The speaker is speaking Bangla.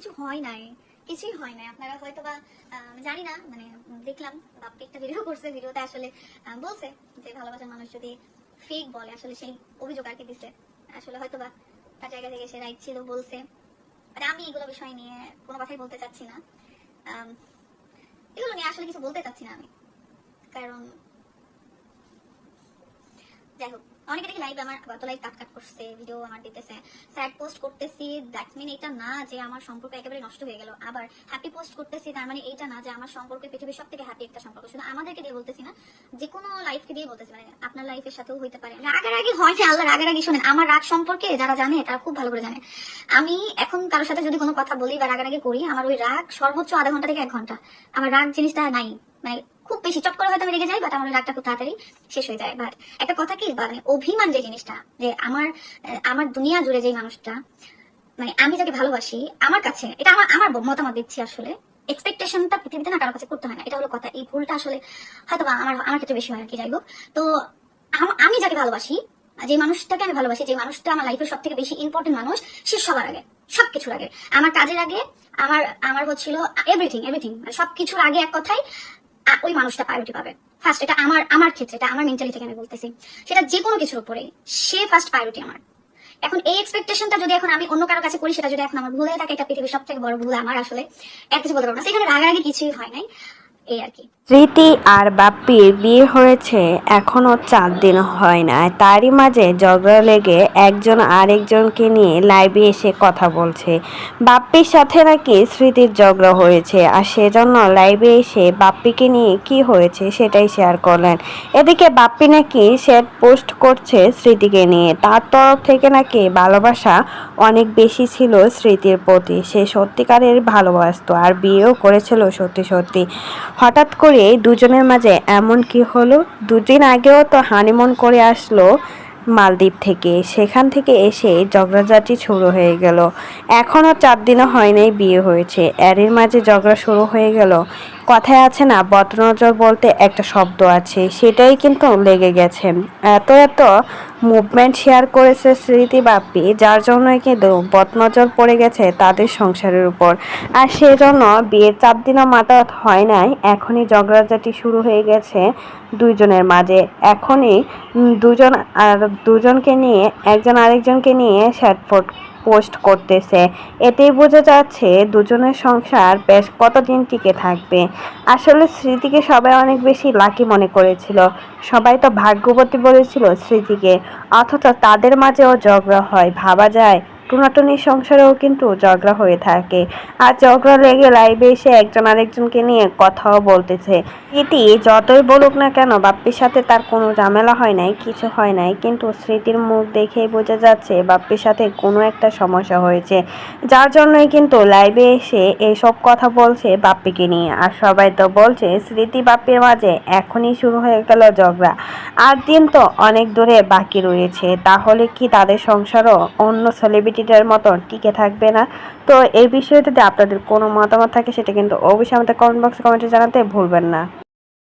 কিছু হয় নাই, কিছুই হয় নাই। আপনারা হয়তো বা জানি না, মানে দেখলাম বাপ্পি একটা ভিডিও করছে, ভিডিওতে আসলে বলছে যে ভালোবাসার মানুষ যদি ফেক বলে, আসলে সেই অভিযোগ আর কি দিছে। আসলে হয়তো বা তার জায়গা থেকে সে রাইট ছিল বলছে। মানে আমি এগুলো বিষয় নিয়ে কোনো কথাই বলতে চাচ্ছি না, এগুলো নিয়ে আসলে কিছু বলতে চাচ্ছি না আমি, কারণ যাই হোক, অনেকে দেখি লাইভ আমার গত লাইভ কাট করছে, ভিডিও আমার দিতেছে, স্যাড পোস্ট করতেছি, দ্যাটস মিন এটা না যে আমার সম্পর্ক একেবারে নষ্ট হয়ে গেল। আবার হ্যাপি পোস্ট করতেছি, তার মানে এইটা না যে আমার সম্পর্ক পৃথিবীর সব থেকে হ্যাপি একটা সম্পর্ক। শুধু আমাদেরকে দিয়ে বলতেছি না, যে কোনো লাইফকে দিয়ে বলতেছি, মানে আপনার লাইফের সাথেও হইতে পারে। রাগারাগি হয় না, আল্লাহ রাগারাগি শোনেন, আমার রাগ সম্পর্কে যারা জানে তারা খুব ভালো করে জানে। আমি এখন কারোর সাথে যদি কোনো কথা বলি বা রাগারাগি করি, আমার ওই রাগ সর্বোচ্চ আধা ঘন্টা থেকে 1 ঘন্টা। আমার রাগ জিনিসটা নাই, মানে খুব বেশি চট করে হয়তো আমি রেগে যাই, বাট আমার রাগটা খুব তাড়াতাড়ি শেষ হয়ে যায়। বাট একটা কথা কি, মানে অভিমান যে জিনিসটা, যে আমার আমার দুনিয়া জুড়ে যে মানুষটা, মানে আমি যাকে ভালোবাসি, আমার কাছে এটা আমার আমার মতামত দিচ্ছি, আসলে এক্সপেকটেশনটা পৃথিবীতে না কারো কাছে করতে হয় না, এটা হলো কথা। এই ভুলটা আসলে হয়তো বা আমার আমার ক্ষেত্রে বেশি হয় আর কি। যাই হোক, তো আমি যাকে ভালোবাসি, যে মানুষটাকে আমি ভালোবাসি, যে মানুষটা আমার লাইফের সব থেকে বেশি ইম্পর্টেন্ট মানুষ, সে সবার আগে, সবকিছুর আগে, আমার কাজের আগে, আমার আমার হচ্ছিল এভরিথিং এভরিথিং, মানে সবকিছুর আগে এক কথায় ওই মানুষটা প্রায়োরিটি পাবে ফার্স্ট। এটা আমার আমার ক্ষেত্রে, এটা আমার মেন্টালি থেকে আমি বলতেছি, সেটা যে কোনো কিছুর উপরে সে ফার্স্ট প্রায়োরিটি আমার। এখন এই এক্সপেকটেশনটা যদি এখন আমি অন্য কারো কাছে করি, সেটা যদি এখন আমার ভুল হয়ে থাকে, এটা পৃথিবীর সব থেকে বড় ভুল আমার। আসলে এক কিছু বলতে পারবো না, সেখানে রাগারাগি কিছুই হয় নাই, এই আর কি। স্মৃতি আর বাপ্পির বিয়ে হয়েছে এখনো 4 দিন হয় না, তারই মাঝে ঝগড়া লেগে একজন আরেকজনকে নিয়ে লাইভে এসে কথা বলছে। বাপ্পির সাথে নাকি স্মৃতির ঝগড়া হয়েছে, আর সেজন্য লাইভে এসে বাপ্পিকে নিয়ে কি হয়েছে সেটাই শেয়ার করলেন। এদিকে বাপ্পি নাকি স্যাড পোস্ট করছে স্মৃতিকে নিয়ে, তার তরফ থেকে নাকি ভালোবাসা অনেক বেশি ছিল স্মৃতির প্রতি, সে সত্যিকারের ভালোবাসতো আর বিয়েও করেছিল সত্যি সত্যি। হঠাৎ করে দুজনের মাঝে এমন কি হলো? 2 দিন আগেও তো হানিমুন করে আসলো মালদ্বীপ থেকে, সেখান থেকে এসে ঝগড়াঝাটি শুরু হয়ে গেল। এখনও 4 দিনও হয় নাই বিয়ে হয়েছে, এরই মাঝে ঝগড়া শুরু হয়ে গেল। কথায় আছে না, বদনজর বলতে একটা শব্দ আছে, সেটাই কিন্তু লেগে গেছে। এত এত মুভমেন্ট শেয়ার করেছে স্মৃতি বাপ্পি, যার জন্যই কিন্তু বদনজর পড়ে গেছে তাদের সংসারের উপর। আর সেজন্য বিয়ের 4 দিনও মাথা হয় নাই, এখনই ঝগড়াঝাটি শুরু হয়ে গেছে দুইজনের মাঝে। এখনই দুজন আর দুজনকে নিয়ে, একজন আরেকজনকে নিয়ে শ্যাটফোট পোস্ট করতেছে। এতেই বোঝা যাচ্ছে দুজনের সংসার বেশ কতদিন টিকে থাকবে। আসলে স্মৃতিকে সবাই অনেক বেশি লাকি মনে করেছিল, সবাই তো ভাগ্যবতী বলেছিল স্মৃতিকে, অথচ তাদের মাঝেও ঝগড়া হয়। ভাবা যায়, টুনাটুনির সংসারেও কিন্তু ঝগড়া হয়ে থাকে, আর ঝগড়া লেগে লাইভে এসে একজন আরেকজনকে নিয়ে কথাও বলতেছে। স্মৃতি যতই বলুক না কেন বাপ্পির সাথে তার কোনো ঝামেলা হয় নাই, কিছু হয় নাই, কিন্তু স্মৃতির মুখ দেখেই বোঝা যাচ্ছে বাপ্পির সাথে কোনো একটা সমস্যা হয়েছে, যার জন্যই কিন্তু লাইভে এসে এইসব কথা বলছে বাপ্পিকে নিয়ে। আর সবাই তো বলছে স্মৃতি বাপ্পির মাঝে এখনই শুরু হয়ে গেল ঝগড়া, আর দিন তো অনেক দূরে বাকি রয়েছে, তাহলে কি তাদের সংসারও অন্য সেলিব্রিটিদের মতো টিকে থাকবে না? তো এই বিষয়ে যদি আপনাদের কোনো মতামত থাকে, সেটা কিন্তু অবশ্যই আমাদের কমেন্ট বক্সে কমেন্টে জানাতে ভুলবেন না।